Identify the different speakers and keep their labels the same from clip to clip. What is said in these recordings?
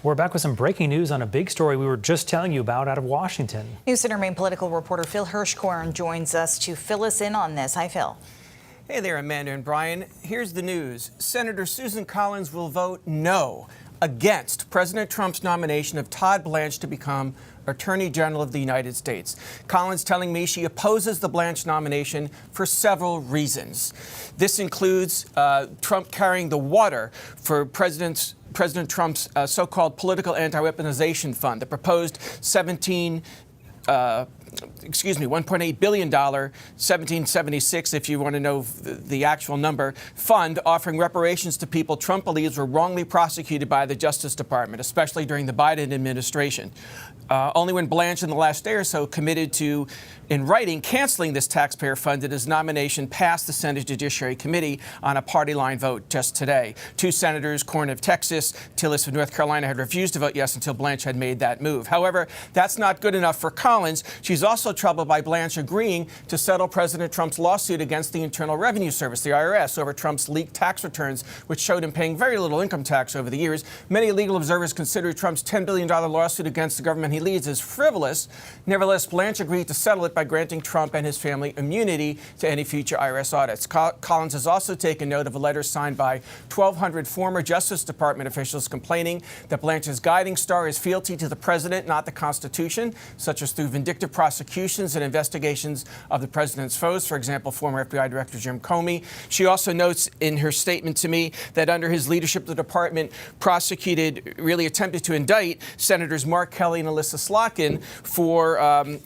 Speaker 1: We're back with some breaking news on a big story we were just telling you about out of Washington.
Speaker 2: News Center Maine political reporter Phil Hirschkorn joins us to fill us in on this. Hi, Phil.
Speaker 3: Hey there, Amanda and Brian. Here's the news. Senator Susan Collins will vote no against President Trump's nomination of Todd Blanche to become Attorney General of the United States. Collins telling me she opposes the Blanche nomination for several reasons. This includes Trump carrying the water for President Trump's so-called political anti-weaponization fund. The proposed $1.8 billion, 1776, if you want to know the actual number, fund offering reparations to people Trump believes were wrongly prosecuted by the Justice Department, especially during the Biden administration. Only when Blanche in the last day or so committed to, in writing, canceling this taxpayer fund did his nomination pass the Senate Judiciary Committee on a party line vote just today. Two senators, Corn of Texas, Tillis of North Carolina, had refused to vote yes until Blanche had made that move. However, that's not good enough for Collins. She's also troubled by Blanche agreeing to settle President Trump's lawsuit against the Internal Revenue Service, the IRS, over Trump's leaked tax returns, which showed him paying very little income tax over the years. Many legal observers consider Trump's $10 billion lawsuit against the government he leads as frivolous. Nevertheless, Blanche agreed to settle it by granting Trump and his family immunity to any future IRS audits. Collins has also taken note of a letter signed by 1,200 former Justice Department officials complaining that Blanche's guiding star is fealty to the president, not the Constitution, such as through vindictive prosecutions and investigations of the president's foes, for example, former FBI Director Jim Comey. She also notes in her statement to me that under his leadership, the department attempted to indict Senators Mark Kelly and Alyssa Slotkin for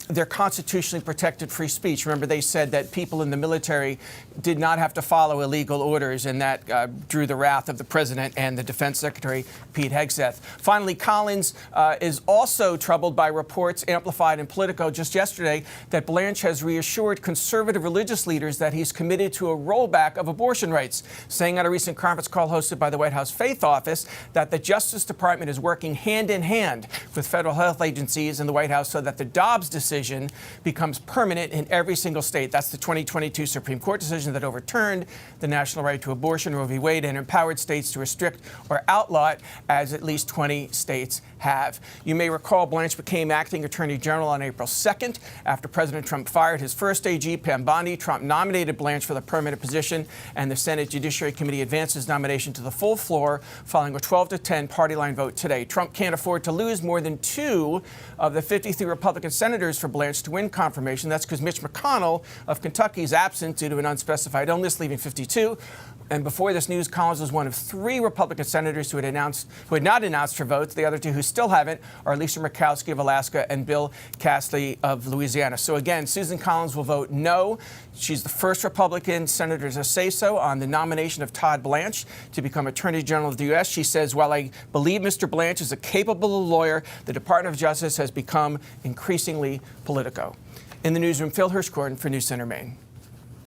Speaker 3: their constitutionally protected free speech. Remember, they said that people in the military did not have to follow illegal orders, and that drew the wrath of the president and the defense secretary, Pete Hegseth. Finally, Collins is also troubled by reports amplified in Politico just yesterday that Blanche has reassured conservative religious leaders that he's committed to a rollback of abortion rights, saying on a recent conference call hosted by the White House Faith Office that the Justice Department is working hand in hand with federal health agencies in the White House so that the Dobbs decision becomes permanent in every single state. That's the 2022 Supreme Court decision that overturned the national right to abortion, Roe v. Wade, and empowered states to restrict or outlaw it, as at least 20 states have. You may recall Blanche became acting Attorney General on April 2nd. After President Trump fired his first AG, Pam Bondi, Trump nominated Blanche for the permanent position, and the Senate Judiciary Committee advanced his nomination to the full floor following a 12-10 party line vote today. Trump can't afford to lose more than 2 of the 53 Republican senators for Blanche to win confirmation. That's because Mitch McConnell of Kentucky is absent due to an unspecified illness, leaving 52. And before this news, Collins was one of 3 Republican senators who had not announced for votes. The other 2 who still haven't are Lisa Murkowski of Alaska and Bill Cassidy of Louisiana. So again, Susan Collins will vote no. She's the first Republican senator to say so on the nomination of Todd Blanche to become Attorney General of the U.S. She says, while I believe Mr. Blanche is a capable lawyer, the Department of Justice has become increasingly politico. In the newsroom, Phil Hirschkorn for News Center Maine.